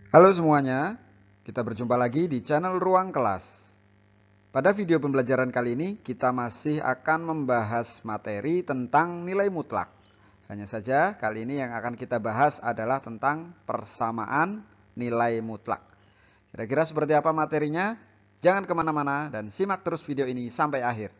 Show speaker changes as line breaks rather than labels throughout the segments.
Halo semuanya, kita berjumpa lagi di channel Ruang Kelas. Pada video pembelajaran kali ini kita masih akan membahas materi tentang nilai mutlak. Hanya saja kali ini yang akan kita bahas adalah tentang persamaan nilai mutlak. Kira-kira seperti apa materinya? Jangan kemana-mana dan simak terus video ini sampai akhir.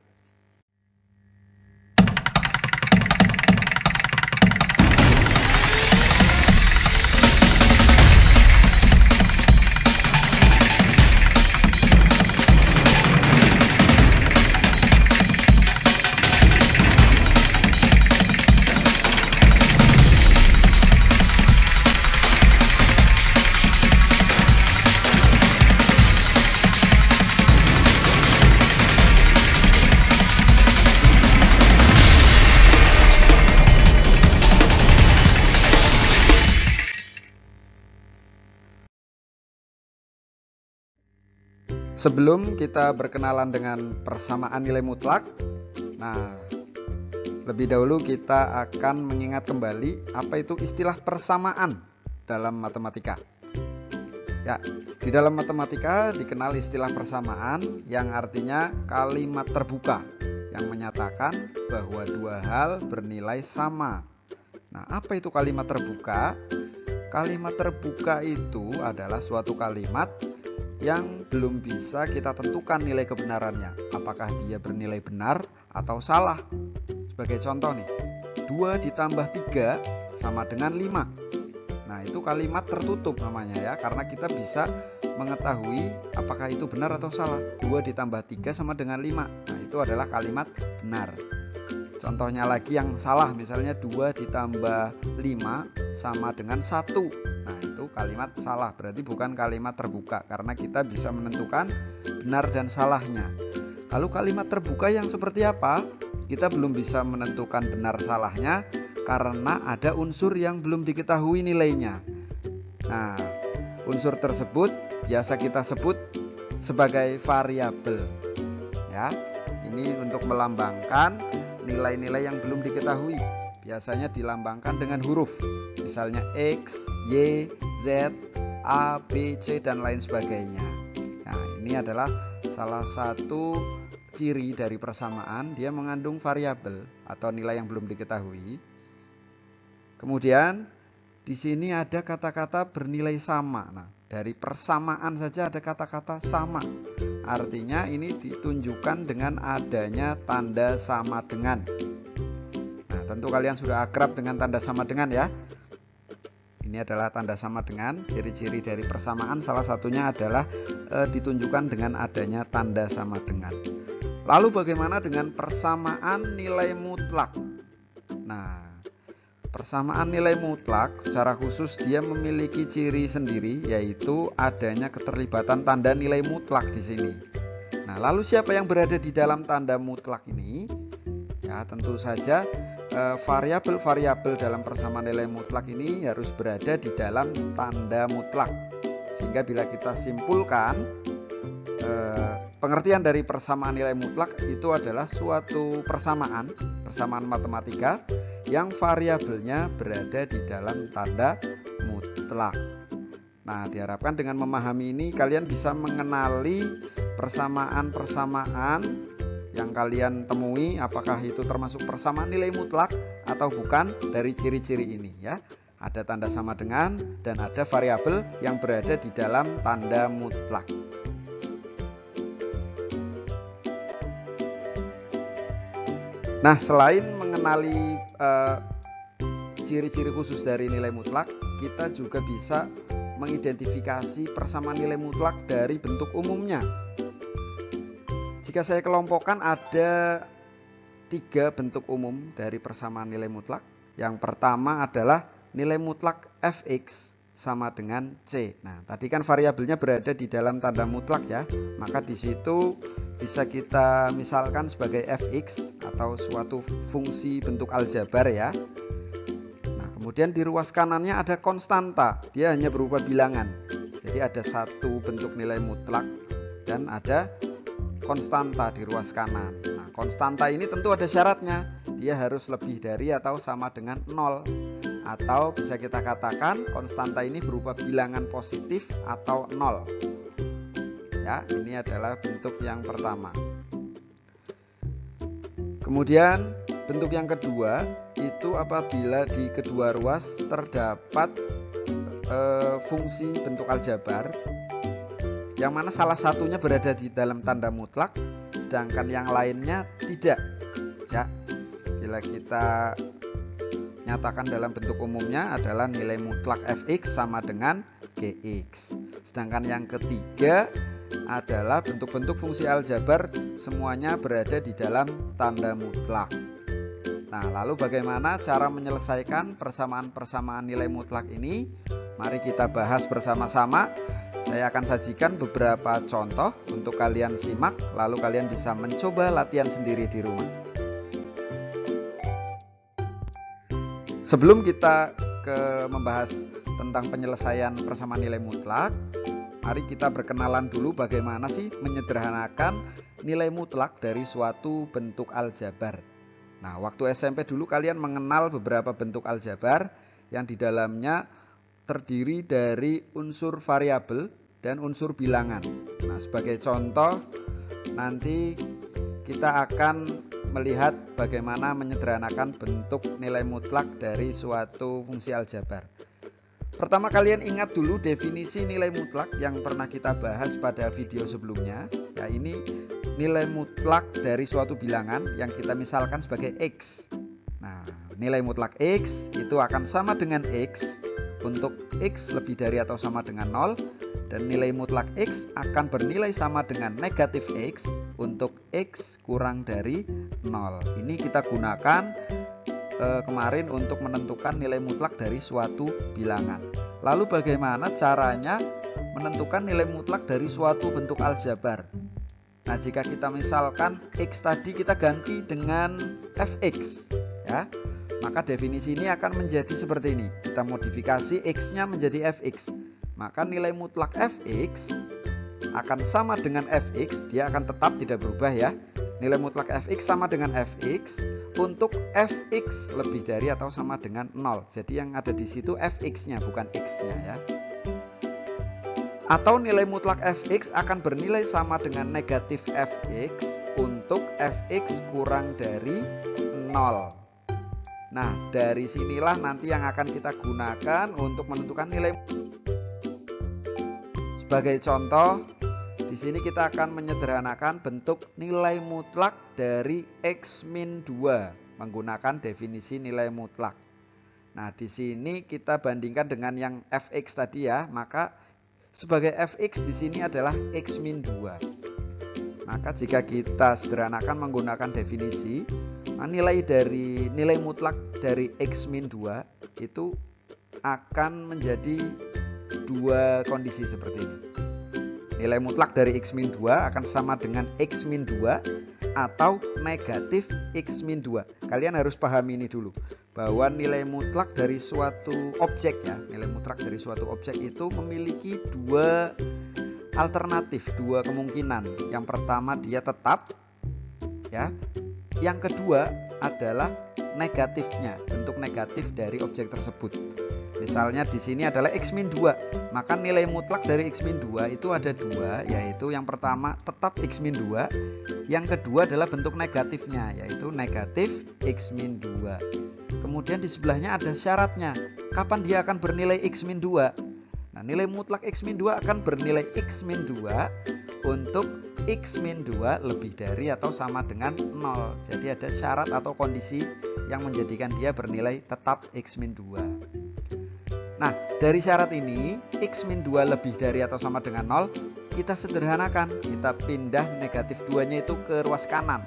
Sebelum kita berkenalan dengan persamaan nilai mutlak, lebih dahulu kita akan mengingat kembali apa itu istilah persamaan dalam matematika. Ya, di dalam matematika dikenal istilah persamaan yang artinya kalimat terbuka yang menyatakan bahwa dua hal bernilai sama. Nah, apa itu kalimat terbuka? Kalimat terbuka itu adalah suatu kalimat yang belum bisa kita tentukan nilai kebenarannya, apakah dia bernilai benar atau salah. Sebagai contoh nih, 2 ditambah 3 sama dengan 5. Nah, itu kalimat tertutup namanya ya, karena kita bisa mengetahui apakah itu benar atau salah. 2 ditambah 3 sama dengan 5. Nah, itu adalah kalimat benar. Contohnya lagi yang salah, misalnya 2 ditambah 5 sama dengan 1. Nah, itu kalimat salah, berarti bukan kalimat terbuka karena kita bisa menentukan benar dan salahnya. Lalu kalimat terbuka yang seperti apa? Kita belum bisa menentukan benar salahnya karena ada unsur yang belum diketahui nilainya. Nah, unsur tersebut biasa kita sebut sebagai variabel. Ya, ini untuk melambangkan nilai-nilai yang belum diketahui. Biasanya dilambangkan dengan huruf, misalnya X, Y, Z, A, B, C, dan lain sebagainya. Nah, ini adalah salah satu ciri dari persamaan, dia mengandung variabel atau nilai yang belum diketahui. Kemudian di sini ada kata-kata bernilai sama. Nah, dari persamaan saja ada kata-kata sama. Artinya ini ditunjukkan dengan adanya tanda sama dengan. Nah, tentu kalian sudah akrab dengan tanda sama dengan ya. Ini adalah tanda sama dengan. Ciri-ciri dari persamaan salah satunya adalah ditunjukkan dengan adanya tanda sama dengan. Lalu bagaimana dengan persamaan nilai mutlak? Nah, persamaan nilai mutlak secara khusus dia memiliki ciri sendiri, yaitu adanya keterlibatan tanda nilai mutlak di sini. Nah, lalu siapa yang berada di dalam tanda mutlak ini? Ya, tentu saja variabel-variabel dalam persamaan nilai mutlak ini harus berada di dalam tanda mutlak. Sehingga bila kita simpulkan, pengertian dari persamaan nilai mutlak itu adalah suatu persamaan matematika yang variabelnya berada di dalam tanda mutlak. Nah, diharapkan dengan memahami ini kalian bisa mengenali persamaan-persamaan yang kalian temui, apakah itu termasuk persamaan nilai mutlak atau bukan dari ciri-ciri ini ya. Ada tanda sama dengan dan ada variabel yang berada di dalam tanda mutlak. Nah, selain mengenali ciri-ciri khusus dari nilai mutlak, kita juga bisa mengidentifikasi persamaan nilai mutlak dari bentuk umumnya. Jika saya kelompokkan ada 3 bentuk umum dari persamaan nilai mutlak. Yang pertama adalah nilai mutlak fx sama dengan c. Nah, tadi kan variabelnya berada di dalam tanda mutlak ya. Maka di situ bisa kita misalkan sebagai fx atau suatu fungsi bentuk aljabar ya. Nah, kemudian di ruas kanannya ada konstanta, dia hanya berupa bilangan. Jadi ada satu bentuk nilai mutlak dan ada konstanta di ruas kanan. Nah, konstanta ini tentu ada syaratnya, dia harus lebih dari atau sama dengan 0. Atau bisa kita katakan konstanta ini berupa bilangan positif atau 0. Ya, ini adalah bentuk yang pertama. Kemudian bentuk yang kedua itu apabila di kedua ruas terdapat fungsi bentuk aljabar yang mana salah satunya berada di dalam tanda mutlak sedangkan yang lainnya tidak. Ya, bila kita nyatakan dalam bentuk umumnya adalah nilai mutlak fx sama dengan gx. Sedangkan yang ketiga adalah bentuk-bentuk fungsi aljabar semuanya berada di dalam tanda mutlak. Nah, lalu bagaimana cara menyelesaikan persamaan-persamaan nilai mutlak ini? Mari kita bahas bersama-sama. Saya akan sajikan beberapa contoh untuk kalian simak, lalu kalian bisa mencoba latihan sendiri di rumah. Sebelum kita membahas tentang penyelesaian persamaan nilai mutlak, mari kita berkenalan dulu bagaimana sih menyederhanakan nilai mutlak dari suatu bentuk aljabar. Nah, waktu SMP dulu kalian mengenal beberapa bentuk aljabar yang di dalamnya terdiri dari unsur variabel dan unsur bilangan. Nah, sebagai contoh nanti kita akan melihat bagaimana menyederhanakan bentuk nilai mutlak dari suatu fungsi aljabar. Pertama, kalian ingat dulu definisi nilai mutlak yang pernah kita bahas pada video sebelumnya. Ya, ini nilai mutlak dari suatu bilangan yang kita misalkan sebagai X. Nah, nilai mutlak X itu akan sama dengan X untuk X lebih dari atau sama dengan 0, dan nilai mutlak X akan bernilai sama dengan negatif X untuk X kurang dari 0. Ini kita gunakan kemarin untuk menentukan nilai mutlak dari suatu bilangan. Lalu bagaimana caranya menentukan nilai mutlak dari suatu bentuk aljabar? Nah, jika kita misalkan X tadi kita ganti dengan fx, ya, maka definisi ini akan menjadi seperti ini. Kita modifikasi X-nya menjadi fx. Maka nilai mutlak fx akan sama dengan fx, dia akan tetap tidak berubah ya. Nilai mutlak fx sama dengan fx untuk fx lebih dari atau sama dengan 0. Jadi yang ada di situ fx-nya bukan x-nya ya. Atau nilai mutlak fx akan bernilai sama dengan negatif fx untuk fx kurang dari 0. Nah, dari sinilah nanti yang akan kita gunakan untuk menentukan nilai. Sebagai contoh, di sini kita akan menyederhanakan bentuk nilai mutlak dari x-2 menggunakan definisi nilai mutlak. Nah, di sini kita bandingkan dengan yang fx tadi ya, maka sebagai fx di sini adalah x-2. Maka jika kita sederhanakan menggunakan definisi, nilai mutlak dari x-2 itu akan menjadi dua kondisi seperti ini. Nilai mutlak dari x-2 akan sama dengan x-2 atau negatif x-2. Kalian harus pahami ini dulu, bahwa nilai mutlak dari suatu objek ya, nilai mutlak dari suatu objek itu memiliki dua alternatif, dua kemungkinan. Yang pertama dia tetap ya. Yang kedua adalah negatifnya, bentuk negatif dari objek tersebut. Misalnya di sini adalah x-2, maka nilai mutlak dari x-2 itu ada dua, yaitu yang pertama tetap x-2, yang kedua adalah bentuk negatifnya, yaitu negatif x-2. Kemudian di sebelahnya ada syaratnya, kapan dia akan bernilai x-2. Nah, nilai mutlak x-2 akan bernilai x-2 untuk x-2 lebih dari atau sama dengan 0. Jadi ada syarat atau kondisi yang menjadikan dia bernilai tetap x-2. Nah, dari syarat ini x-2 lebih dari atau sama dengan 0, kita sederhanakan, kita pindah negatif 2-nya itu ke ruas kanan,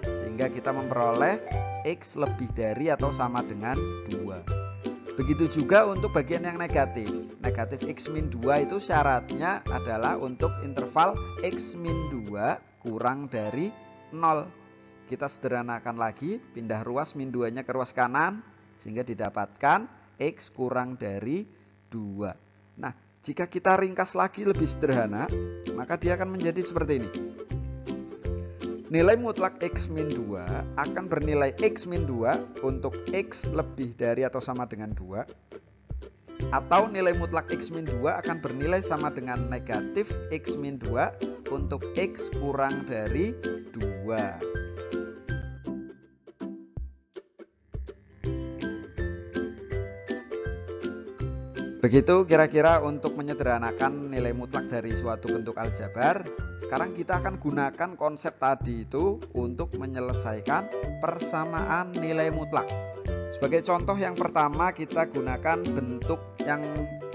sehingga kita memperoleh x lebih dari atau sama dengan 2. Begitu juga untuk bagian yang negatif. Negatif x-2 itu syaratnya adalah untuk interval x-2 kurang dari 0. Kita sederhanakan lagi, pindah ruas min 2-nya ke ruas kanan, sehingga didapatkan x kurang dari 2. Nah, jika kita ringkas lagi lebih sederhana, maka dia akan menjadi seperti ini. Nilai mutlak X min 2 akan bernilai X min 2 untuk X lebih dari atau sama dengan 2, atau nilai mutlak X min 2 akan bernilai sama dengan negatif X min 2 untuk X kurang dari 2. Begitu kira-kira untuk menyederhanakan nilai mutlak dari suatu bentuk aljabar. Sekarang kita akan gunakan konsep tadi itu untuk menyelesaikan persamaan nilai mutlak. Sebagai contoh yang pertama kita gunakan bentuk yang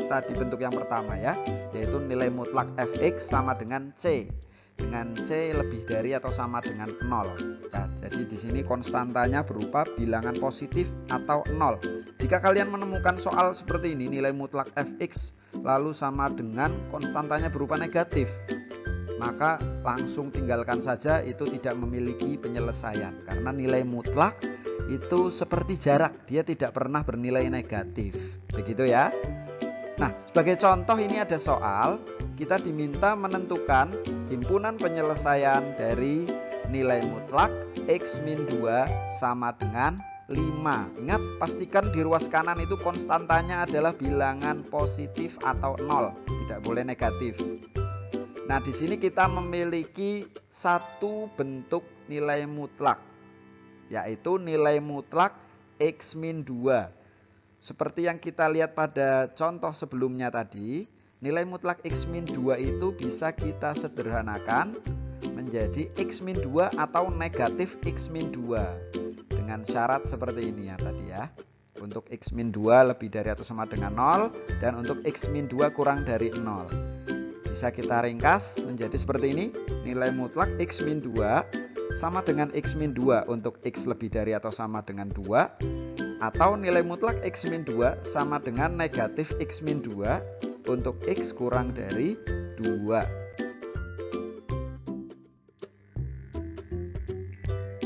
tadi, bentuk yang pertama ya, yaitu nilai mutlak fx sama dengan c, dengan c lebih dari atau sama dengan 0. Nah, jadi di sini konstantanya berupa bilangan positif atau 0. Jika kalian menemukan soal seperti ini, nilai mutlak fx lalu sama dengan konstantanya berupa negatif, maka langsung tinggalkan saja, itu tidak memiliki penyelesaian. Karena nilai mutlak itu seperti jarak, dia tidak pernah bernilai negatif. Begitu ya. Nah, sebagai contoh ini ada soal, kita diminta menentukan himpunan penyelesaian dari nilai mutlak X min 2 sama dengan 5. Ingat, pastikan di ruas kanan itu konstantanya adalah bilangan positif atau 0, tidak boleh negatif. Nah, di sini kita memiliki satu bentuk nilai mutlak, yaitu nilai mutlak X min 2. Seperti yang kita lihat pada contoh sebelumnya tadi, nilai mutlak X min 2 itu bisa kita sederhanakan menjadi X min 2 atau negatif X min 2. Dengan syarat seperti ini ya tadi ya. Untuk X min 2 lebih dari atau sama dengan 0, dan untuk X min 2 kurang dari 0. Bisa kita ringkas menjadi seperti ini. Nilai mutlak X min 2 sama dengan X min 2 untuk X lebih dari atau sama dengan 2, atau nilai mutlak X min 2 sama dengan negatif X min 2 untuk X kurang dari 2.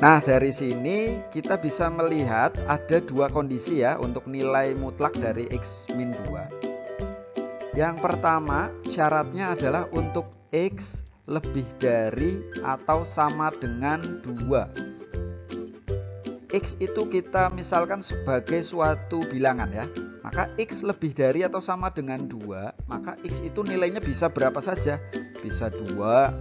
Nah, dari sini kita bisa melihat ada dua kondisi ya untuk nilai mutlak dari X min 2. Yang pertama, syaratnya adalah untuk X lebih dari atau sama dengan 2. X itu kita misalkan sebagai suatu bilangan ya. Maka X lebih dari atau sama dengan 2, maka X itu nilainya bisa berapa saja. Bisa 2,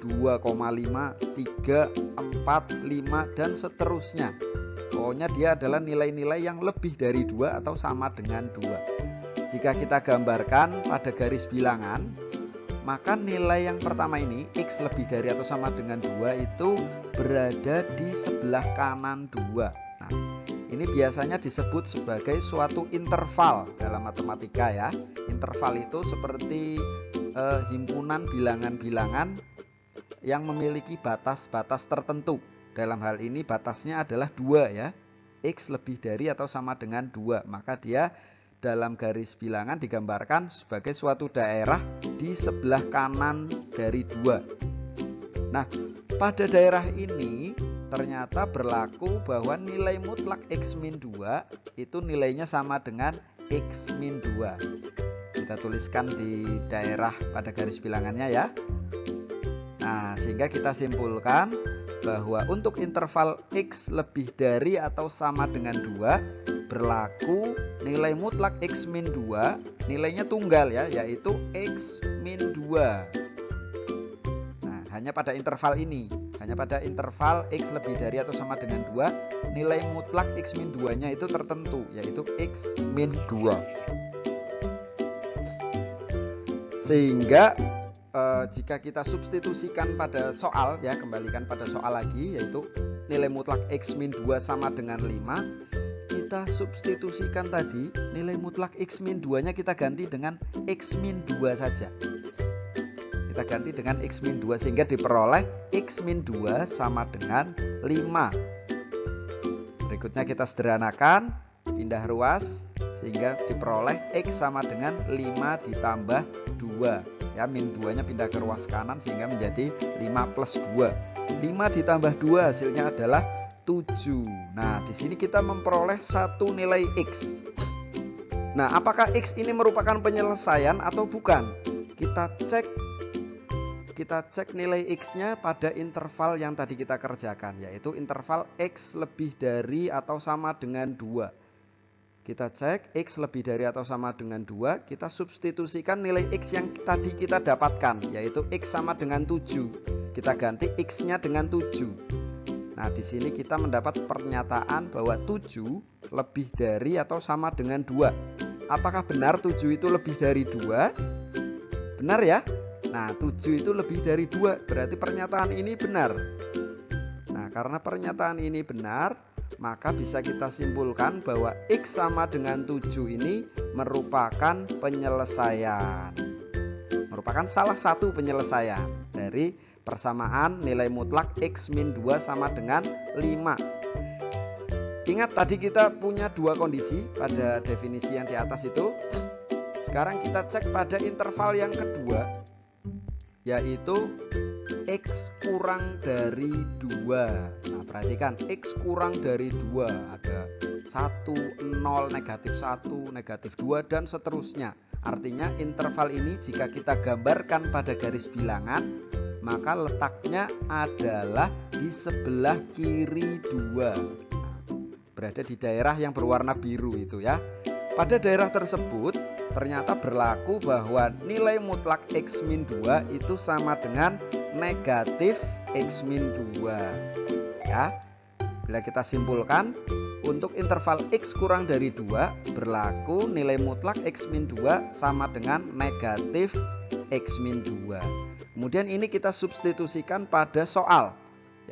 2,5, 3, 4, 5, dan seterusnya. Pokoknya dia adalah nilai-nilai yang lebih dari 2 atau sama dengan 2. Jika kita gambarkan pada garis bilangan, maka nilai yang pertama ini, X lebih dari atau sama dengan 2, itu berada di sebelah kanan 2. Nah, ini biasanya disebut sebagai suatu interval dalam matematika ya. Interval itu seperti himpunan bilangan-bilangan yang memiliki batas-batas tertentu. Dalam hal ini batasnya adalah 2 ya. X lebih dari atau sama dengan 2. Maka dia dalam garis bilangan digambarkan sebagai suatu daerah di sebelah kanan dari 2. Nah, pada daerah ini ternyata berlaku bahwa nilai mutlak X min 2 itu nilainya sama dengan X min 2. Kita tuliskan di daerah pada garis bilangannya ya. Nah, sehingga kita simpulkan bahwa untuk interval X lebih dari atau sama dengan 2 berlaku nilai mutlak X min 2 nilainya tunggal ya, yaitu X min 2. Nah, hanya pada interval ini, hanya pada interval X lebih dari atau sama dengan 2, nilai mutlak X min 2 nya itu tertentu, yaitu X min 2. Sehingga jika kita substitusikan pada soal ya, kembalikan pada soal lagi, yaitu nilai mutlak X min 2 sama dengan 5, kita substitusikan tadi nilai mutlak X min 2 nya kita ganti dengan X min 2 saja. Kita ganti dengan X min 2 sehingga diperoleh X min 2 sama dengan 5. Berikutnya kita sederhanakan, pindah ruas sehingga diperoleh X sama dengan 5 ditambah 2. Ya, min 2 nya pindah ke ruas kanan sehingga menjadi 5 plus 2. 5 ditambah 2 hasilnya adalah 7. Nah, di sini kita memperoleh satu nilai X. Nah, apakah X ini merupakan penyelesaian atau bukan? Kita cek kita cek nilai X-nya pada interval yang tadi kita kerjakan, yaitu interval X lebih dari atau sama dengan 2. Kita cek X lebih dari atau sama dengan 2, kita substitusikan nilai X yang tadi kita dapatkan, yaitu X sama dengan 7. Kita ganti X-nya dengan 7. Nah, di sini kita mendapat pernyataan bahwa 7 lebih dari atau sama dengan 2. Apakah benar 7 itu lebih dari 2? Benar ya? Nah, 7 itu lebih dari 2, berarti pernyataan ini benar. Nah, karena pernyataan ini benar, maka bisa kita simpulkan bahwa X sama dengan 7 ini merupakan penyelesaian. Merupakan salah satu penyelesaian dari persamaan nilai mutlak X min 2 sama dengan 5. Ingat tadi kita punya dua kondisi pada definisi yang di atas itu. Sekarang kita cek pada interval yang kedua, yaitu X kurang dari 2. Nah, perhatikan X kurang dari 2, ada 1, 0, negatif 1, negatif 2, dan seterusnya. Artinya interval ini jika kita gambarkan pada garis bilangan, maka letaknya adalah di sebelah kiri 2. Nah, berada di daerah yang berwarna biru itu ya. Pada daerah tersebut ternyata berlaku bahwa nilai mutlak X min 2 itu sama dengan negatif X min 2 ya. Bila kita simpulkan, untuk interval X kurang dari 2 berlaku nilai mutlak X min 2 sama dengan negatif X min 2. Kemudian ini kita substitusikan pada soal,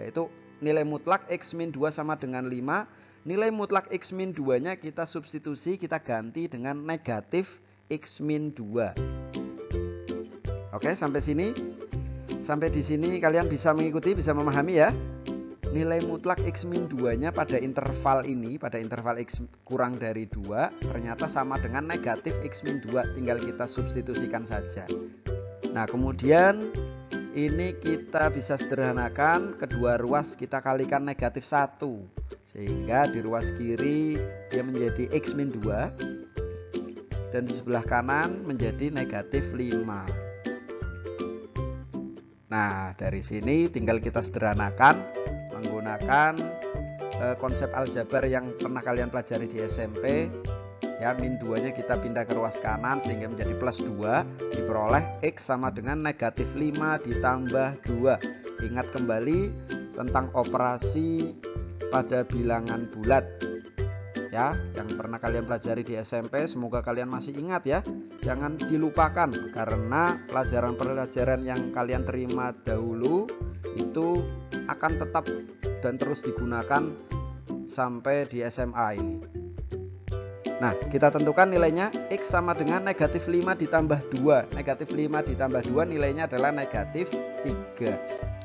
yaitu nilai mutlak X min 2 sama dengan 5. Nilai mutlak X min 2 nya kita substitusi, kita ganti dengan negatif X min 2. Oke, sampai sini. Sampai di sini kalian bisa mengikuti, bisa memahami ya. Nilai mutlak X min 2 nya pada interval ini, pada interval X kurang dari 2, ternyata sama dengan negatif X min 2. Tinggal kita substitusikan saja. Nah, kemudian ini kita bisa sederhanakan, kedua ruas kita kalikan negatif 1. Sehingga di ruas kiri dia menjadi X min 2. Dan di sebelah kanan menjadi negatif 5. Nah, dari sini tinggal kita sederhanakan menggunakan konsep aljabar yang pernah kalian pelajari di SMP. Ya, min 2 nya kita pindah ke ruas kanan sehingga menjadi plus 2. Diperoleh X sama dengan negatif 5 ditambah 2. Ingat kembali tentang operasi pada bilangan bulat ya, yang pernah kalian pelajari di SMP. Semoga kalian masih ingat ya. Jangan dilupakan, karena pelajaran-pelajaran yang kalian terima dahulu itu akan tetap dan terus digunakan sampai di SMA ini. Nah, kita tentukan nilainya X sama dengan negatif 5 ditambah 2. Negatif 5 ditambah 2 nilainya adalah negatif 3.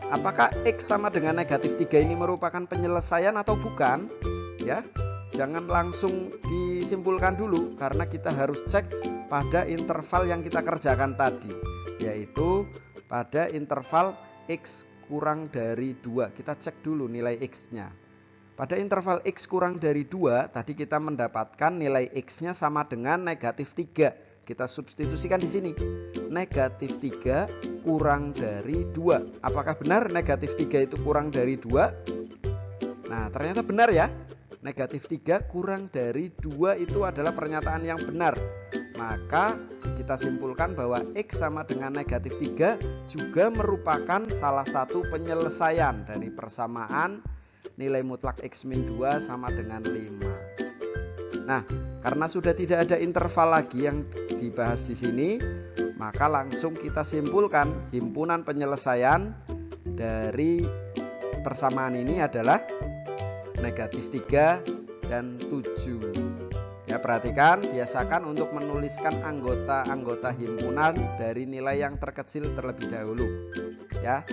Apakah X sama dengan negatif 3 ini merupakan penyelesaian atau bukan? Ya, jangan langsung disimpulkan dulu, karena kita harus cek pada interval yang kita kerjakan tadi, yaitu pada interval X kurang dari 2. Kita cek dulu nilai X-nya. Pada interval X kurang dari 2, tadi kita mendapatkan nilai X-nya sama dengan negatif 3. Kita substitusikan di sini. Negatif 3 kurang dari 2. Apakah benar negatif 3 itu kurang dari 2? Nah, ternyata benar ya. Negatif 3 kurang dari 2 itu adalah pernyataan yang benar. Maka kita simpulkan bahwa X sama dengan negatif 3 juga merupakan salah satu penyelesaian dari persamaan nilai mutlak X min 2 sama dengan 5. Nah, karena sudah tidak ada interval lagi yang dibahas di sini, maka langsung kita simpulkan himpunan penyelesaian dari persamaan ini adalah negatif 3 dan 7. Ya, perhatikan, biasakan untuk menuliskan anggota-anggota himpunan dari nilai yang terkecil terlebih dahulu. Ya,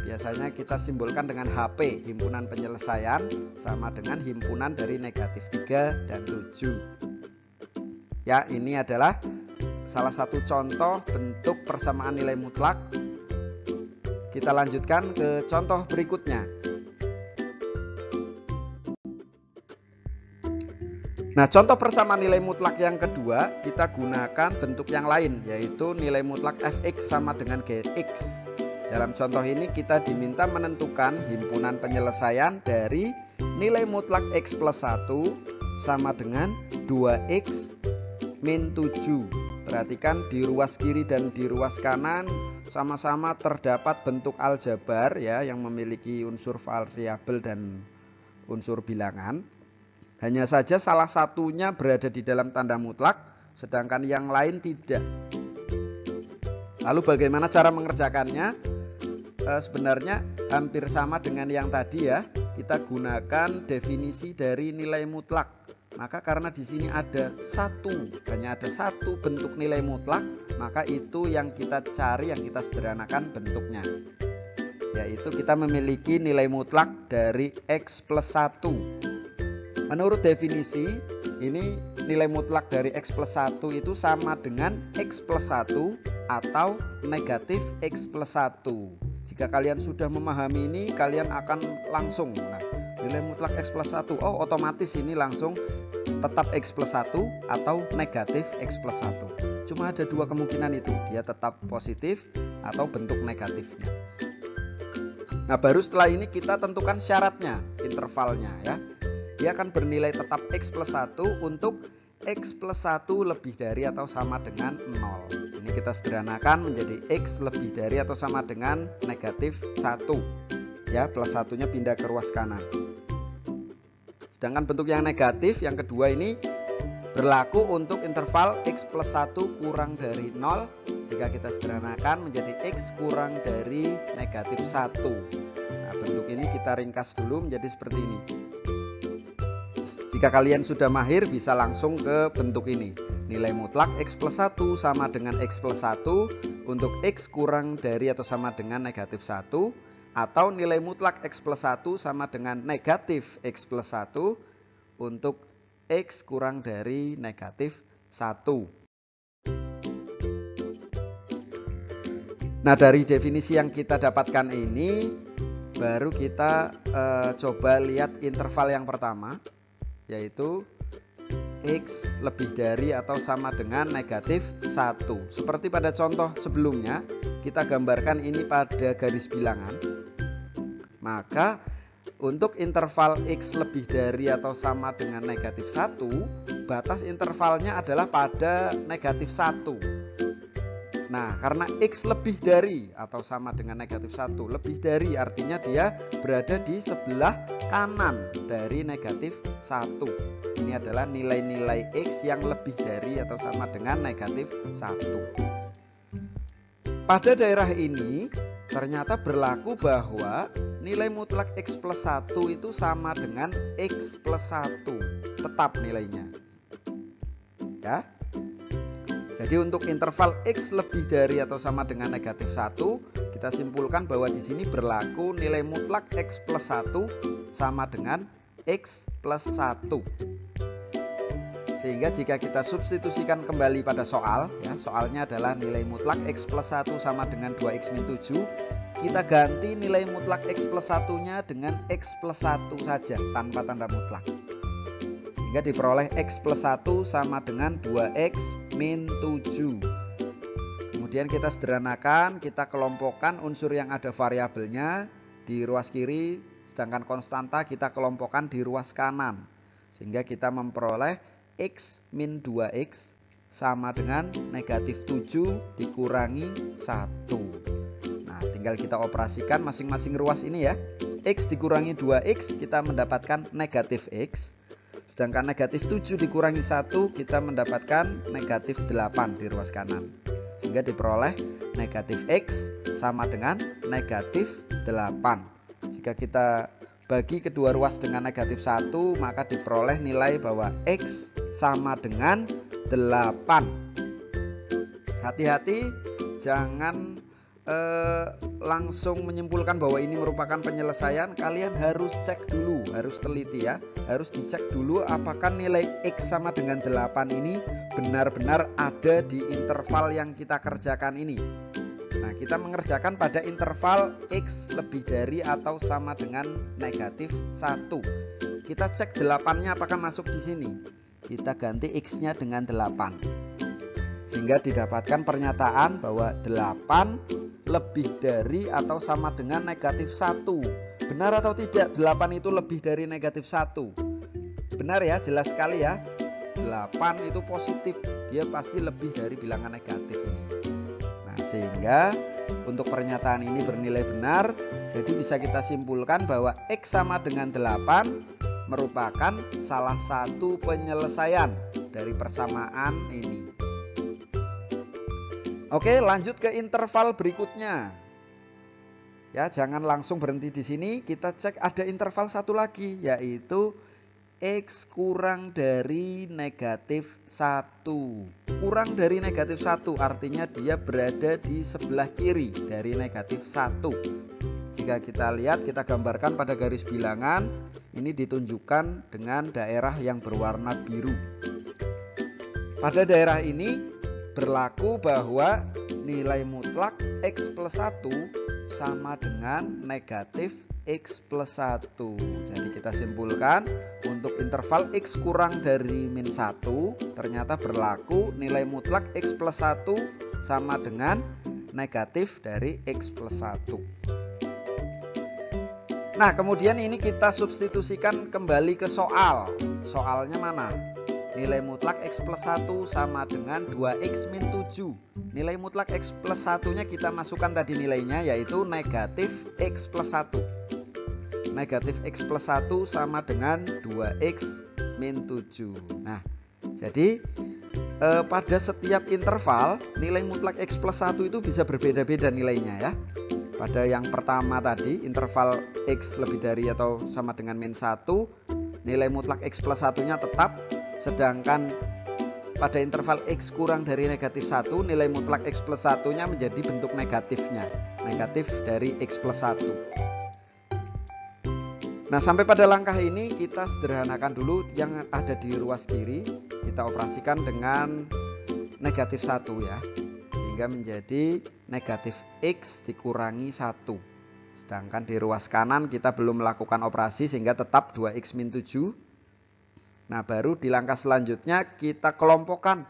biasanya kita simbolkan dengan HP, himpunan penyelesaian, sama dengan himpunan dari negatif 3 dan 7. Ya, ini adalah salah satu contoh bentuk persamaan nilai mutlak. Kita lanjutkan ke contoh berikutnya. Nah, contoh persamaan nilai mutlak yang kedua, kita gunakan bentuk yang lain, yaitu nilai mutlak fx sama dengan gx. Dalam contoh ini kita diminta menentukan himpunan penyelesaian dari nilai mutlak X plus 1 sama dengan 2X min 7. Perhatikan di ruas kiri dan di ruas kanan sama-sama terdapat bentuk aljabar ya, yang memiliki unsur variabel dan unsur bilangan. Hanya saja salah satunya berada di dalam tanda mutlak, sedangkan yang lain tidak. Lalu bagaimana cara mengerjakannya? Sebenarnya hampir sama dengan yang tadi ya. Kita gunakan definisi dari nilai mutlak. Maka karena di sini ada hanya ada satu bentuk nilai mutlak, maka itu yang kita cari, yang kita sederhanakan bentuknya. Yaitu kita memiliki nilai mutlak dari X plus 1. Menurut definisi, ini nilai mutlak dari X plus 1 itu sama dengan X plus 1 atau negatif X plus 1. Jika kalian sudah memahami ini, kalian akan langsung, nilai mutlak X plus 1, oh otomatis ini langsung tetap X plus 1 atau negatif X plus 1. Cuma ada dua kemungkinan itu, dia tetap positif atau bentuk negatifnya. Nah, baru setelah ini kita tentukan syaratnya, intervalnya ya. Dia akan bernilai tetap X plus 1 untuk X plus 1 lebih dari atau sama dengan 0. Ini kita sederhanakan menjadi X lebih dari atau sama dengan negatif 1. Ya, plus 1-nya pindah ke ruas kanan. Sedangkan bentuk yang negatif, yang kedua ini berlaku untuk interval X plus 1 kurang dari 0. Jika kita sederhanakan menjadi X kurang dari negatif 1. Nah, bentuk ini kita ringkas dulu menjadi seperti ini. Jika kalian sudah mahir, bisa langsung ke bentuk ini. Nilai mutlak X plus 1 sama dengan X plus 1 untuk X kurang dari atau sama dengan negatif 1. Atau nilai mutlak X plus 1 sama dengan negatif X plus 1 untuk X kurang dari negatif 1. Nah, dari definisi yang kita dapatkan ini, baru kita coba lihat interval yang pertama, yaitu X lebih dari atau sama dengan negatif 1. Seperti pada contoh sebelumnya, kita gambarkan ini pada garis bilangan. Maka untuk interval X lebih dari atau sama dengan negatif 1, batas intervalnya adalah pada negatif 1. Nah, karena X lebih dari atau sama dengan negatif 1, lebih dari artinya dia berada di sebelah kanan dari negatif 1. Ini adalah nilai-nilai X yang lebih dari atau sama dengan negatif 1. Pada daerah ini ternyata berlaku bahwa nilai mutlak X plus 1 itu sama dengan X plus 1. Tetap nilainya. Ya. Jadi untuk interval X lebih dari atau sama dengan negatif 1, kita simpulkan bahwa di sini berlaku nilai mutlak X plus 1 sama dengan X plus 1. Sehingga jika kita substitusikan kembali pada soal, ya, soalnya adalah nilai mutlak X plus 1 sama dengan 2X min 7, kita ganti nilai mutlak X plus 1-nya dengan X plus 1 saja tanpa tanda mutlak. Sehingga diperoleh X plus 1 sama dengan 2X min 7. Kemudian kita sederhanakan, kita kelompokkan unsur yang ada variabelnya di ruas kiri, sedangkan konstanta kita kelompokkan di ruas kanan. Sehingga kita memperoleh X min 2X sama dengan negatif 7 dikurangi 1. Nah, tinggal kita operasikan masing-masing ruas ini ya. X dikurangi 2X kita mendapatkan negatif X. Sedangkan negatif 7 dikurangi 1 kita mendapatkan negatif 8 di ruas kanan. Sehingga diperoleh negatif X sama dengan negatif 8. Jika kita bagi kedua ruas dengan negatif 1, maka diperoleh nilai bahwa X sama dengan 8. Hati-hati, jangan langsung menyimpulkan bahwa ini merupakan penyelesaian. Kalian harus cek dulu, harus teliti ya. Harus dicek dulu apakah nilai X sama dengan 8 ini benar-benar ada di interval yang kita kerjakan ini. Nah, kita mengerjakan pada interval X lebih dari atau sama dengan negatif 1. Kita cek 8-nya apakah masuk di sini. Kita ganti X-nya dengan 8. Sehingga didapatkan pernyataan bahwa 8 lebih dari atau sama dengan negatif 1. Benar atau tidak 8 itu lebih dari negatif 1? Benar ya, jelas sekali ya. 8 itu positif, dia pasti lebih dari bilangan negatif ini. Nah, sehingga untuk pernyataan ini bernilai benar. Jadi bisa kita simpulkan bahwa X sama dengan 8 merupakan salah satu penyelesaian dari persamaan ini. Oke, lanjut ke interval berikutnya. Ya, jangan langsung berhenti di sini. Kita cek ada interval satu lagi, yaitu X kurang dari negatif 1. Kurang dari negatif 1 artinya dia berada di sebelah kiri dari negatif 1. Jika kita lihat, kita gambarkan pada garis bilangan, ini ditunjukkan dengan daerah yang berwarna biru. Pada daerah ini berlaku bahwa nilai mutlak X plus 1 sama dengan negatif X plus 1. Jadi kita simpulkan untuk interval X kurang dari min 1 ternyata berlaku nilai mutlak X plus 1 sama dengan negatif dari X plus 1. Nah, kemudian ini kita substitusikan kembali ke soal. Soalnya mana? Nilai mutlak X plus 1 sama dengan 2X min 7. Nilai mutlak X plus 1-nya kita masukkan tadi nilainya, yaitu negatif X plus 1. Negatif X plus 1 sama dengan 2X min 7. Nah, jadi pada setiap interval nilai mutlak X plus 1 itu bisa berbeda-beda nilainya ya. Pada yang pertama tadi, interval X lebih dari atau sama dengan min 1, nilai mutlak X plus 1-nya tetap. Sedangkan pada interval X kurang dari negatif 1, nilai mutlak X plus 1-nya menjadi bentuk negatifnya. Negatif dari X plus 1. Nah, sampai pada langkah ini kita sederhanakan dulu yang ada di ruas kiri. Kita operasikan dengan negatif 1 ya. Sehingga menjadi negatif X dikurangi 1. Sedangkan di ruas kanan kita belum melakukan operasi sehingga tetap 2X min 7. Nah, baru di langkah selanjutnya kita kelompokkan.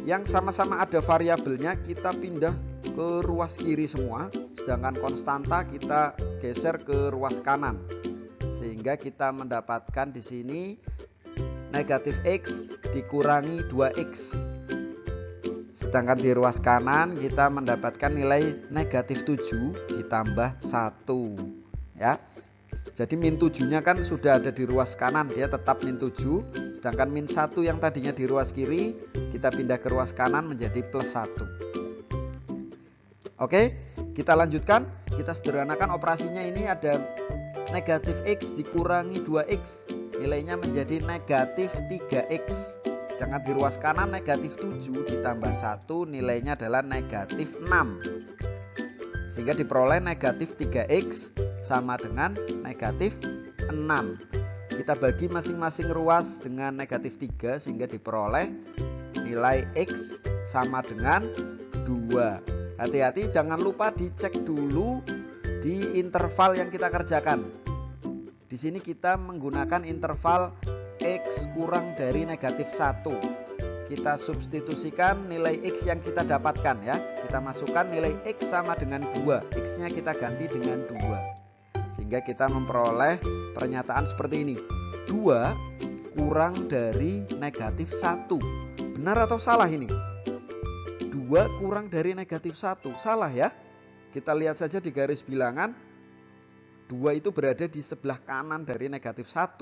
Yang sama-sama ada variabelnya kita pindah ke ruas kiri semua. Sedangkan konstanta kita geser ke ruas kanan. Sehingga kita mendapatkan di sini negatif X dikurangi 2X. Sedangkan di ruas kanan kita mendapatkan nilai negatif 7 ditambah 1 ya. Jadi min 7-nya kan sudah ada di ruas kanan, dia tetap min 7. Sedangkan min 1 yang tadinya di ruas kiri kita pindah ke ruas kanan menjadi plus 1. Oke, kita lanjutkan. Kita sederhanakan operasinya. Ini ada negatif X dikurangi 2X, nilainya menjadi negatif 3X. Sedangkan di ruas kanan negatif 7 ditambah 1 nilainya adalah negatif 6. Sehingga diperoleh negatif 3X sama dengan negatif 6. Kita bagi masing-masing ruas dengan negatif 3 sehingga diperoleh nilai X sama dengan 2. Hati-hati, jangan lupa dicek dulu di interval yang kita kerjakan. Di sini kita menggunakan interval X kurang dari negatif 1. Kita substitusikan nilai X yang kita dapatkan ya. Kita masukkan nilai X sama dengan 2. X-nya kita ganti dengan 2. Sehingga kita memperoleh pernyataan seperti ini. 2 kurang dari negatif 1. Benar atau salah ini? 2 kurang dari negatif 1. Salah ya. Kita lihat saja di garis bilangan. 2 itu berada di sebelah kanan dari negatif 1.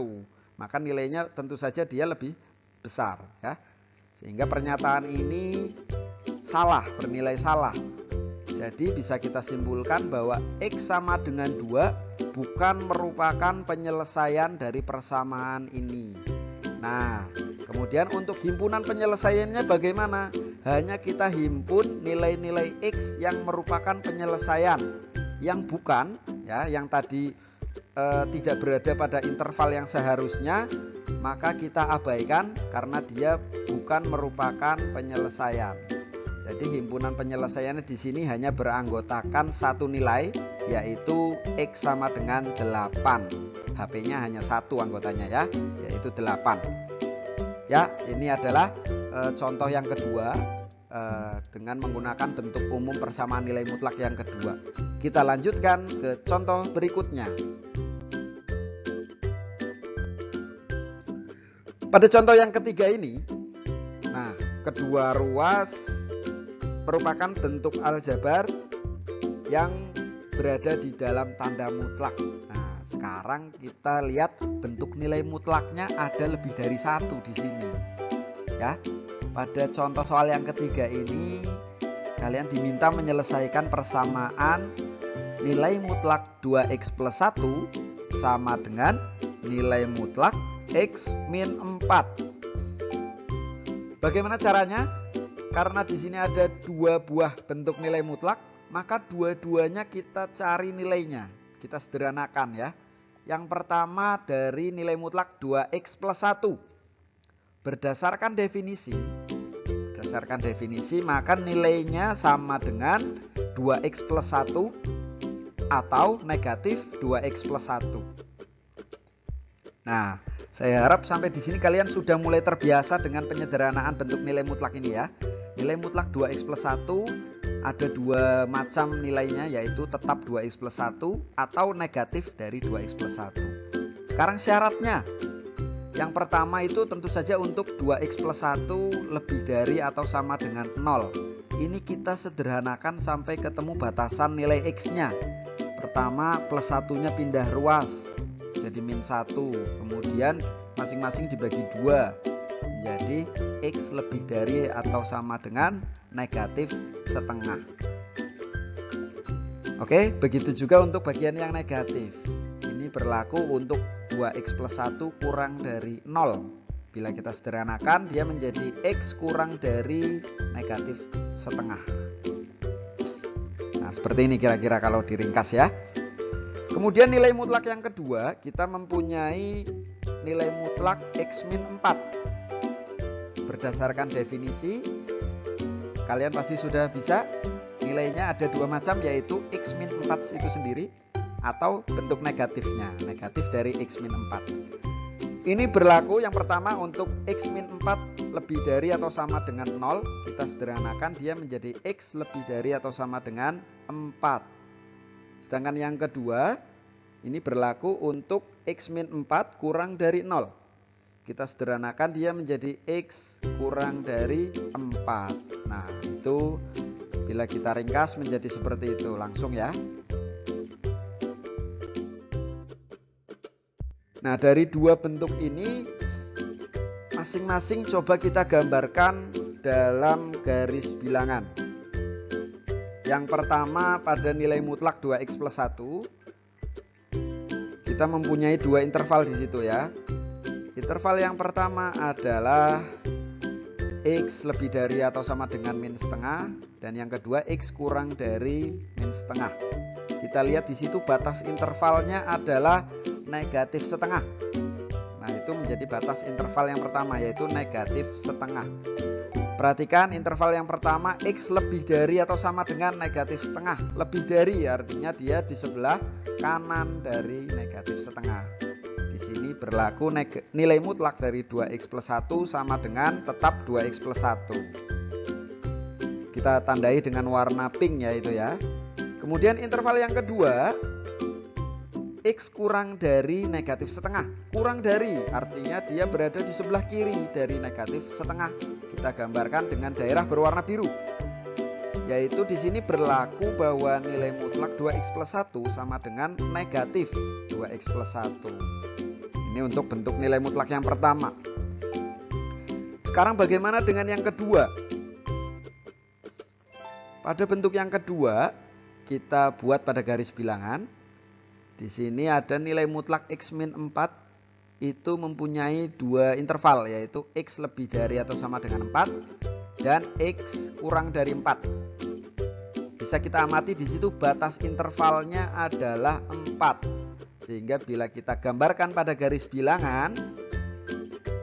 Maka nilainya tentu saja dia lebih besar ya. Sehingga pernyataan ini salah, bernilai salah. Jadi bisa kita simpulkan bahwa X sama dengan 2 bukan merupakan penyelesaian dari persamaan ini. Nah, kemudian untuk himpunan penyelesaiannya bagaimana? Hanya kita himpun nilai-nilai X yang merupakan penyelesaian. Yang bukan, ya, yang tadi tidak berada pada interval yang seharusnya, maka kita abaikan karena dia bukan merupakan penyelesaian. Jadi himpunan penyelesaiannya di sini hanya beranggotakan satu nilai, yaitu X sama dengan 8. HP-nya hanya satu anggotanya ya, yaitu 8. Ya, ini adalah contoh yang kedua. dengan menggunakan bentuk umum persamaan nilai mutlak yang kedua. Kita lanjutkan ke contoh berikutnya. Pada contoh yang ketiga ini, nah, kedua ruas merupakan bentuk aljabar yang berada di dalam tanda mutlak. Nah, sekarang kita lihat bentuk nilai mutlaknya ada lebih dari satu di sini. Ya, pada contoh soal yang ketiga ini kalian diminta menyelesaikan persamaan nilai mutlak 2x plus 1 sama dengan nilai mutlak x min 4. Bagaimana caranya? Karena di sini ada dua buah bentuk nilai mutlak, maka dua-duanya kita cari nilainya. Kita sederhanakan ya. Yang pertama dari nilai mutlak 2x plus 1. Berdasarkan definisi, maka nilainya sama dengan 2x plus 1 atau negatif 2x plus 1. Nah, saya harap sampai di sini kalian sudah mulai terbiasa dengan penyederhanaan bentuk nilai mutlak ini ya. Nilai mutlak 2x plus 1 ada dua macam nilainya, yaitu tetap 2x plus 1 atau negatif dari 2x plus 1. Sekarang syaratnya. Yang pertama itu tentu saja untuk 2x plus 1 lebih dari atau sama dengan 0. Ini kita sederhanakan sampai ketemu batasan nilai x-nya. Pertama plus 1-nya pindah ruas jadi min 1. Kemudian masing-masing dibagi 2. Jadi x lebih dari atau sama dengan negatif setengah. Oke, begitu juga untuk bagian yang negatif. Ini berlaku untuk 2x plus 1 kurang dari 0. Bila kita sederhanakan, dia menjadi x kurang dari negatif setengah. Nah, seperti ini kira-kira kalau diringkas ya. Kemudian nilai mutlak yang kedua, kita mempunyai nilai mutlak x min 4. Berdasarkan definisi, kalian pasti sudah bisa. Nilainya ada dua macam, yaitu x min 4 itu sendiri atau bentuk negatifnya, negatif dari x min 4. Ini berlaku yang pertama untuk x min 4 lebih dari atau sama dengan 0. Kita sederhanakan, dia menjadi x lebih dari atau sama dengan 4. Sedangkan yang kedua, ini berlaku untuk x min 4 kurang dari 0. Kita sederhanakan, dia menjadi x kurang dari 4. Nah, itu bila kita ringkas menjadi seperti itu langsung ya. Nah, dari dua bentuk ini masing-masing coba kita gambarkan dalam garis bilangan. Yang pertama pada nilai mutlak 2x plus 1, kita mempunyai dua interval di situ ya. Interval yang pertama adalah x lebih dari atau sama dengan min setengah, dan yang kedua x kurang dari min setengah. Kita lihat di situ batas intervalnya adalah negatif setengah. Nah, itu menjadi batas interval yang pertama, yaitu negatif setengah. Perhatikan interval yang pertama, x lebih dari atau sama dengan negatif setengah. Lebih dari artinya dia di sebelah kanan dari negatif setengah. Di sini berlaku nilai mutlak dari 2x plus 1 sama dengan tetap 2x plus 1. Kita tandai dengan warna pink ya itu ya. Kemudian interval yang kedua, x kurang dari negatif setengah. Kurang dari artinya dia berada di sebelah kiri dari negatif setengah. Kita gambarkan dengan daerah berwarna biru. Yaitu di sini berlaku bahwa nilai mutlak 2x plus 1 sama dengan negatif 2x plus 1. Ini untuk bentuk nilai mutlak yang pertama. Sekarang bagaimana dengan yang kedua? Pada bentuk yang kedua, kita buat pada garis bilangan. Di sini ada nilai mutlak x min 4 itu mempunyai dua interval, yaitu x lebih dari atau sama dengan 4 dan x kurang dari 4. Bisa kita amati di situ batas intervalnya adalah 4. Sehingga bila kita gambarkan pada garis bilangan,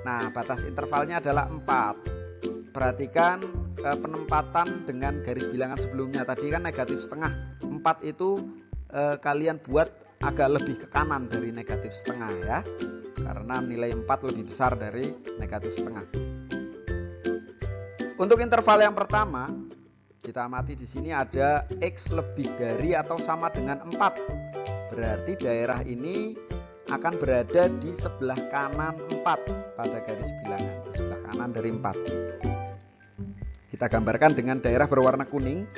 nah batas intervalnya adalah 4. Perhatikan penempatan dengan garis bilangan sebelumnya. Tadi kan negatif setengah. 4 itu kalian buat agak lebih ke kanan dari negatif setengah ya, karena nilai 4 lebih besar dari negatif setengah. Untuk interval yang pertama, kita amati di sini ada X lebih dari atau sama dengan 4. Berarti daerah ini akan berada di sebelah kanan 4 pada garis bilangan, di sebelah kanan dari 4. Kita gambarkan dengan daerah berwarna kuning.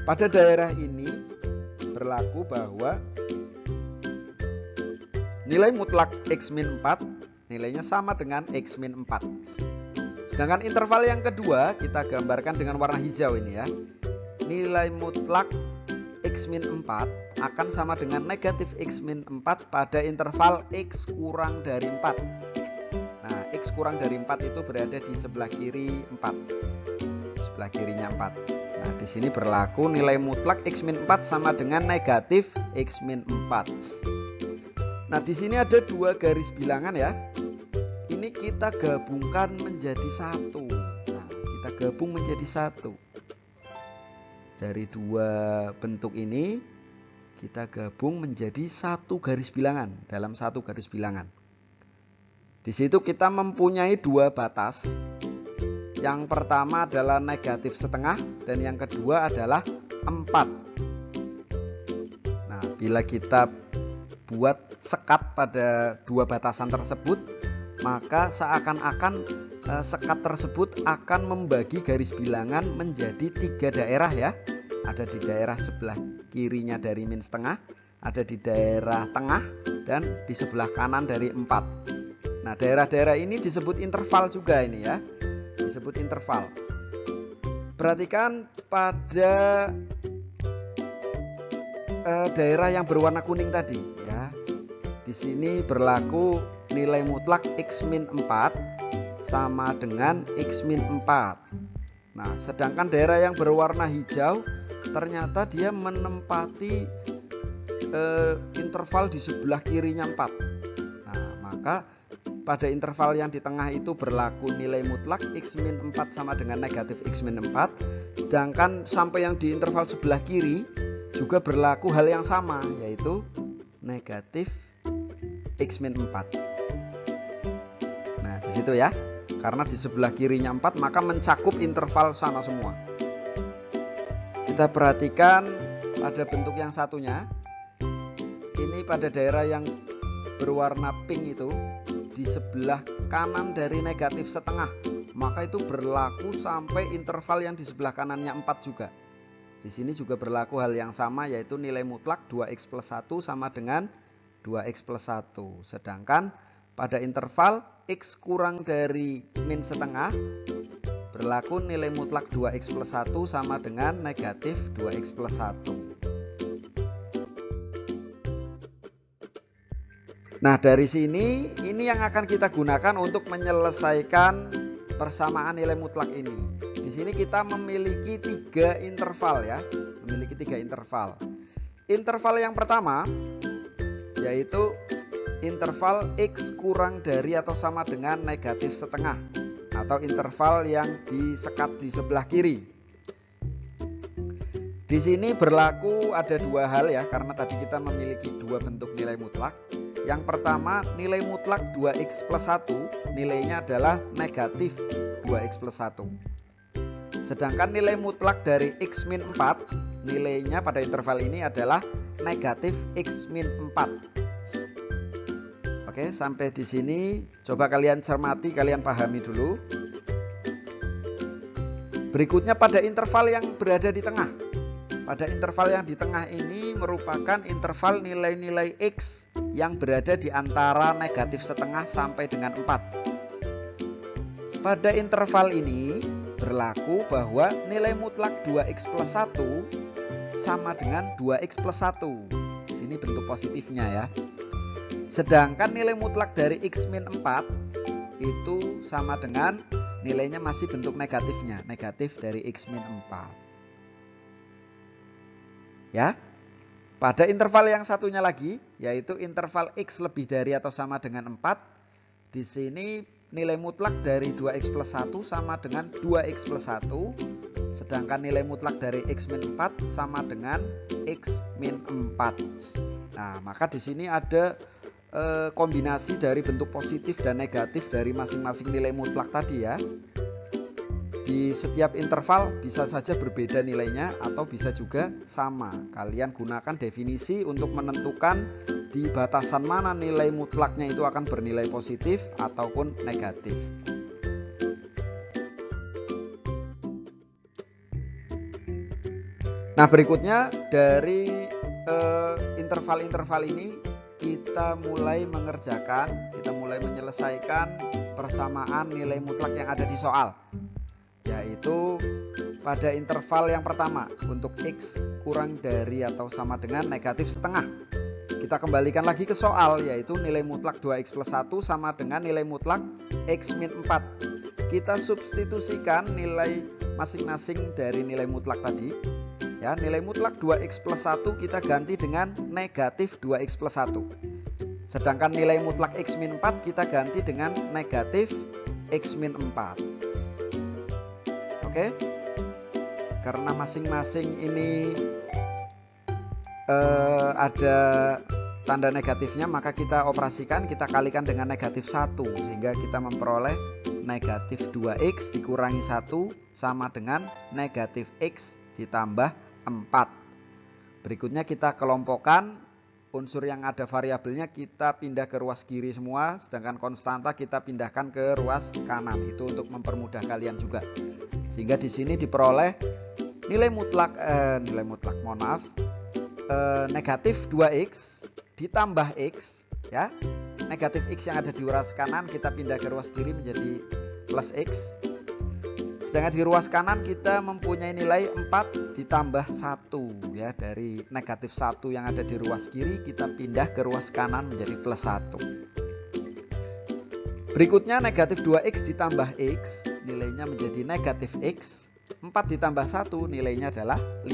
Pada daerah ini berlaku bahwa nilai mutlak X-4 nilainya sama dengan X-4. Sedangkan interval yang kedua kita gambarkan dengan warna hijau ini ya. Nilai mutlak X-4 akan sama dengan negatif X-4 pada interval X kurang dari 4. Nah, X kurang dari 4 itu berada di sebelah kiri 4. Sebelah kirinya 4. Nah, di sini berlaku nilai mutlak X-4 sama dengan negatif X-4. Nah, di sini ada dua garis bilangan ya. Ini kita gabungkan menjadi satu. Nah, kita gabung menjadi satu. Dari dua bentuk ini kita gabung menjadi satu garis bilangan dalam satu garis bilangan. Di situ kita mempunyai dua batas. Yang pertama adalah negatif setengah dan yang kedua adalah 4. Nah, bila kita buat sekat pada dua batasan tersebut, maka seakan-akan sekat tersebut akan membagi garis bilangan menjadi 3 daerah ya. Ada di daerah sebelah kirinya dari min setengah, ada di daerah tengah, dan di sebelah kanan dari 4. Nah, daerah-daerah ini disebut interval juga ini ya. Disebut interval. Perhatikan pada daerah yang berwarna kuning tadi ya. Di sini berlaku nilai mutlak X-4 sama dengan X-4. Nah, sedangkan daerah yang berwarna hijau ternyata dia menempati interval di sebelah kirinya 4. Nah, maka pada interval yang di tengah itu berlaku nilai mutlak X-4 sama dengan negatif X-4. Sedangkan sampai yang di interval sebelah kiri juga berlaku hal yang sama, yaitu negatif X-4. Nah, di situ ya. Karena di sebelah kirinya 4 maka mencakup interval sana semua. Kita perhatikan pada bentuk yang satunya. Ini pada daerah yang berwarna pink itu di sebelah kanan dari negatif setengah, maka itu berlaku sampai interval yang di sebelah kanannya 4 juga. Di sini juga berlaku hal yang sama, yaitu nilai mutlak 2x plus 1 sama dengan 2x plus 1. Sedangkan pada interval x kurang dari min setengah berlaku nilai mutlak 2x plus 1 sama dengan negatif 2x plus 1. Nah, dari sini ini yang akan kita gunakan untuk menyelesaikan persamaan nilai mutlak ini. Di sini kita memiliki 3 interval ya, memiliki 3 interval. Interval yang pertama yaitu interval x kurang dari atau sama dengan negatif setengah, atau interval yang disekat di sebelah kiri. Di sini berlaku ada 2 hal ya, karena tadi kita memiliki 2 bentuk nilai mutlak. Yang pertama, nilai mutlak 2x plus 1 nilainya adalah negatif 2x plus 1. Sedangkan nilai mutlak dari x-4 nilainya pada interval ini adalah negatif x-4. Oke, sampai di sini coba kalian cermati, kalian pahami dulu. Berikutnya pada interval yang berada di tengah. Pada interval yang di tengah ini merupakan interval nilai-nilai x yang berada di antara negatif setengah sampai dengan 4. Pada interval ini berlaku bahwa nilai mutlak 2x plus 1 sama dengan 2x plus 1. Di sini bentuk positifnya ya. Sedangkan nilai mutlak dari x-4 itu sama dengan nilainya masih bentuk negatifnya, negatif dari x-4. Ya. Pada interval yang satunya lagi, yaitu interval x lebih dari atau sama dengan 4, di sini nilai mutlak dari 2x plus 1 sama dengan 2x plus 1, sedangkan nilai mutlak dari x-4 sama dengan x-4. Nah, maka di sini ada kombinasi dari bentuk positif dan negatif dari masing-masing nilai mutlak tadi ya. Di di setiap interval bisa saja berbeda nilainya atau bisa juga sama. Kalian gunakan definisi untuk menentukan di batasan mana nilai mutlaknya itu akan bernilai positif ataupun negatif. Nah, berikutnya dari interval-interval ini kita mulai menyelesaikan persamaan nilai mutlak yang ada di soal, yaitu pada interval yang pertama untuk X kurang dari atau sama dengan negatif setengah. Kita kembalikan lagi ke soal, yaitu nilai mutlak 2X plus 1 sama dengan nilai mutlak X min 4. Kita substitusikan nilai masing-masing dari nilai mutlak tadi. Ya, nilai mutlak 2X plus 1 kita ganti dengan negatif 2X plus 1. Sedangkan nilai mutlak X min 4 kita ganti dengan negatif X min 4. Oke? Karena masing-masing ini ada tanda negatifnya, maka kita operasikan, kita kalikan dengan negatif 1. Sehingga kita memperoleh negatif 2X dikurangi 1 sama dengan negatif X ditambah 4. Berikutnya kita kelompokkan, unsur yang ada variabelnya kita pindah ke ruas kiri semua, sedangkan konstanta kita pindahkan ke ruas kanan. Itu untuk mempermudah kalian juga. Sehingga di sini diperoleh negatif 2X ditambah X, ya. Negatif X yang ada di ruas kanan kita pindah ke ruas kiri menjadi plus X. Sedangkan di ruas kanan kita mempunyai nilai 4 ditambah 1, ya. Dari negatif 1 yang ada di ruas kiri kita pindah ke ruas kanan menjadi plus 1. Berikutnya negatif 2X ditambah X, nilainya menjadi negatif X. 4 ditambah 1 nilainya adalah 5.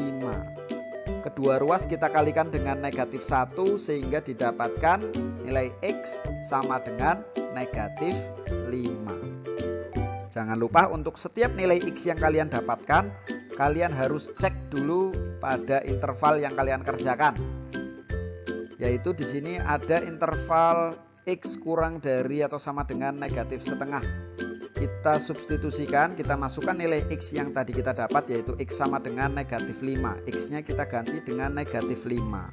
Kedua ruas kita kalikan dengan negatif 1 sehingga didapatkan nilai X sama dengan negatif 5. Jangan lupa untuk setiap nilai X yang kalian dapatkan, kalian harus cek dulu pada interval yang kalian kerjakan. Yaitu di sini ada interval X kurang dari atau sama dengan negatif setengah. Kita substitusikan, kita masukkan nilai X yang tadi kita dapat, yaitu X sama dengan negatif 5. X-nya kita ganti dengan negatif 5.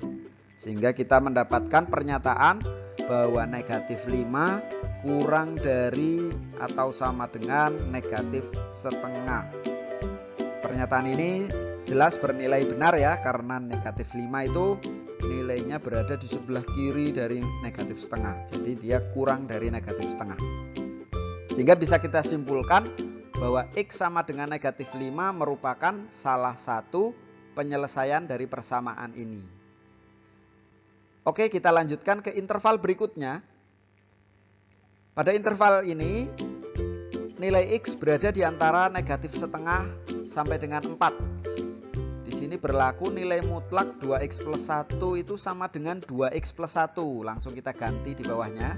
Sehingga kita mendapatkan pernyataan bahwa negatif 5 kurang dari atau sama dengan negatif setengah. Pernyataan ini jelas bernilai benar, ya, karena negatif 5 itu nilainya berada di sebelah kiri dari negatif setengah. Jadi dia kurang dari negatif setengah. Sehingga bisa kita simpulkan bahwa X sama dengan negatif 5 merupakan salah satu penyelesaian dari persamaan ini. Oke, kita lanjutkan ke interval berikutnya. Pada interval ini nilai X berada di antara negatif setengah sampai dengan 4. Di sini berlaku nilai mutlak 2X plus 1 itu sama dengan 2X plus 1. Langsung kita ganti di bawahnya.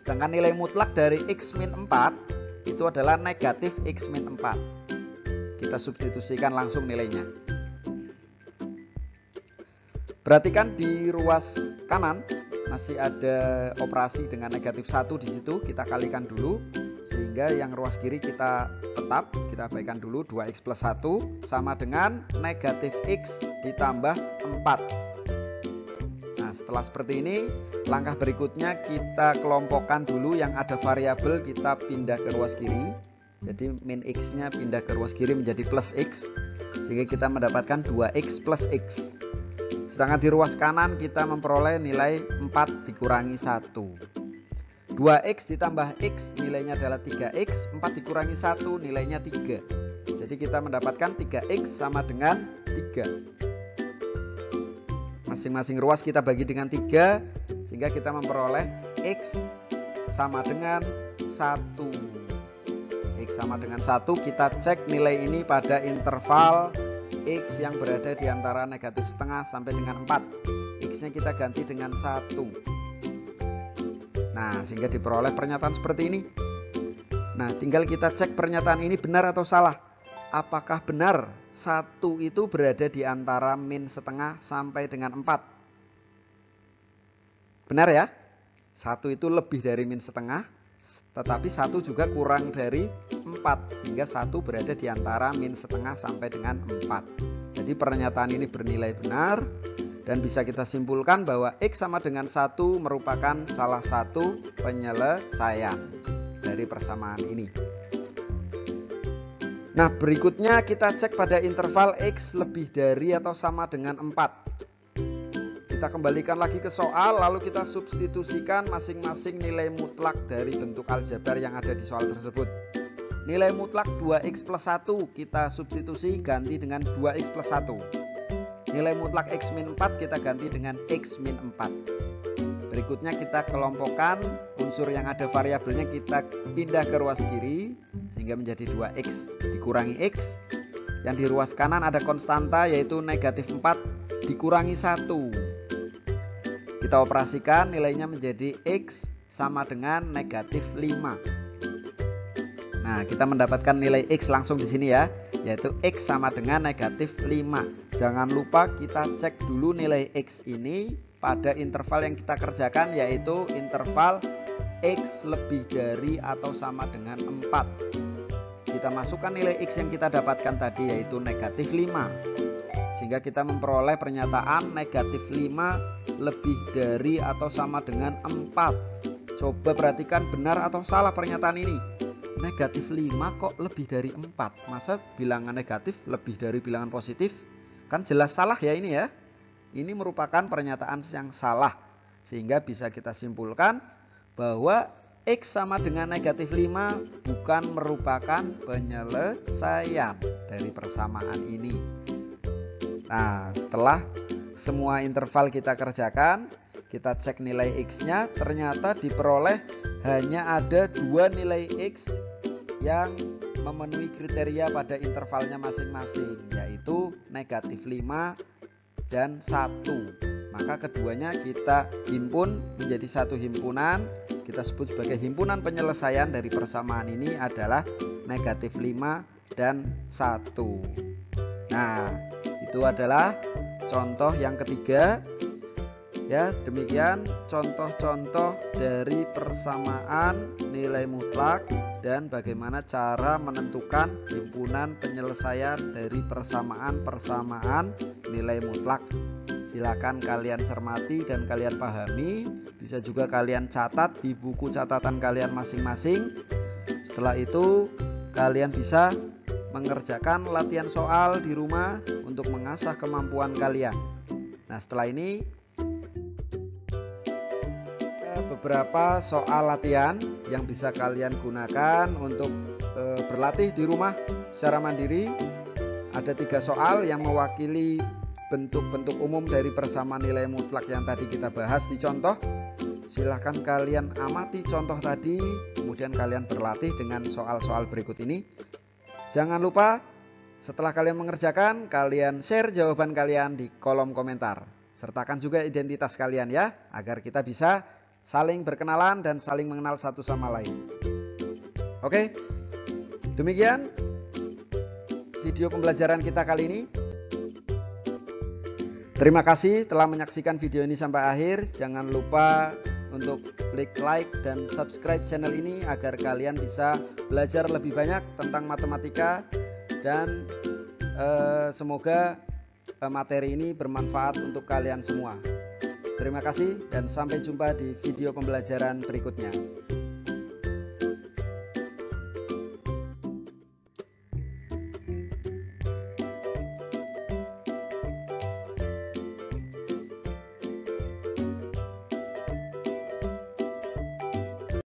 Sedangkan nilai mutlak dari X min 4 itu adalah negatif X min 4. Kita substitusikan langsung nilainya. Perhatikan di ruas kanan masih ada operasi dengan negatif 1 di situ. Kita kalikan dulu sehingga yang ruas kiri kita tetap, kita abaikan dulu. 2X plus 1 sama dengan negatif X ditambah 4. Nah, setelah seperti ini, langkah berikutnya kita kelompokkan dulu yang ada variabel, kita pindah ke ruas kiri. Jadi min X nya pindah ke ruas kiri menjadi plus X, sehingga kita mendapatkan 2X plus X. Sedangkan di ruas kanan kita memperoleh nilai 4 dikurangi 1. 2X ditambah X nilainya adalah 3X, 4 dikurangi 1 nilainya 3. Jadi kita mendapatkan 3X sama dengan 3. Masing-masing ruas kita bagi dengan 3, sehingga kita memperoleh X sama dengan 1. X sama dengan 1, kita cek nilai ini pada interval X yang berada di antara negatif setengah sampai dengan 4. X-nya kita ganti dengan 1. Nah, sehingga diperoleh pernyataan seperti ini. Nah, tinggal kita cek pernyataan ini benar atau salah. Apakah benar 1 itu berada di antara min setengah sampai dengan 4? Benar, ya? 1 itu lebih dari min setengah. tetapi 1 juga kurang dari 4, sehingga 1 berada di antara min setengah sampai dengan 4. Jadi pernyataan ini bernilai benar dan bisa kita simpulkan bahwa X sama dengan 1 merupakan salah satu penyelesaian dari persamaan ini. Nah, berikutnya kita cek pada interval X lebih dari atau sama dengan 4. Kita kembalikan lagi ke soal, lalu kita substitusikan masing-masing nilai mutlak dari bentuk aljabar yang ada di soal tersebut. Nilai mutlak 2x plus 1 kita substitusi ganti dengan 2x plus 1. Nilai mutlak x min 4 kita ganti dengan x min 4. Berikutnya kita kelompokkan unsur yang ada variabelnya, kita pindah ke ruas kiri sehingga menjadi 2x dikurangi x. Yang di ruas kanan ada konstanta yaitu negatif 4 dikurangi 1. Kita operasikan, nilainya menjadi x sama dengan negatif 5. Nah, kita mendapatkan nilai x langsung di sini ya, yaitu x sama dengan negatif 5. Jangan lupa kita cek dulu nilai x ini pada interval yang kita kerjakan, yaitu interval x lebih dari atau sama dengan 4. Kita masukkan nilai x yang kita dapatkan tadi yaitu negatif 5. Sehingga kita memperoleh pernyataan negatif 5 lebih dari atau sama dengan 4. Coba perhatikan benar atau salah pernyataan ini. Negatif 5 kok lebih dari 4? Masa bilangan negatif lebih dari bilangan positif? Kan jelas salah ya ini ya. Ini merupakan pernyataan yang salah. Sehingga bisa kita simpulkan bahwa X sama dengan negatif 5 bukan merupakan penyelesaian dari persamaan ini. Nah, setelah semua interval kita kerjakan, kita cek nilai X-nya, ternyata diperoleh hanya ada 2 nilai X yang memenuhi kriteria pada intervalnya masing-masing, yaitu negatif 5 dan 1. Maka keduanya kita himpun menjadi satu himpunan. Kita sebut sebagai himpunan penyelesaian dari persamaan ini adalah negatif 5 dan 1. Nah, itu adalah contoh yang ketiga. Ya, demikian contoh-contoh dari persamaan nilai mutlak dan bagaimana cara menentukan himpunan penyelesaian dari persamaan-persamaan nilai mutlak. Silakan kalian cermati dan kalian pahami. Bisa juga kalian catat di buku catatan kalian masing-masing. Setelah itu kalian bisa mengerjakan latihan soal di rumah untuk mengasah kemampuan kalian. Nah, setelah ini beberapa soal latihan yang bisa kalian gunakan untuk berlatih di rumah secara mandiri. Ada 3 soal yang mewakili bentuk-bentuk umum dari persamaan nilai mutlak yang tadi kita bahas di contoh. Silahkan kalian amati contoh tadi, kemudian kalian berlatih dengan soal-soal berikut ini. Jangan lupa setelah kalian mengerjakan, kalian share jawaban kalian di kolom komentar. Sertakan juga identitas kalian ya, agar kita bisa saling berkenalan dan saling mengenal satu sama lain. Oke, demikian video pembelajaran kita kali ini. Terima kasih telah menyaksikan video ini sampai akhir. Jangan lupa untuk klik like dan subscribe channel ini agar kalian bisa belajar lebih banyak tentang matematika, dan semoga materi ini bermanfaat untuk kalian semua. Terima kasih dan sampai jumpa di video pembelajaran berikutnya.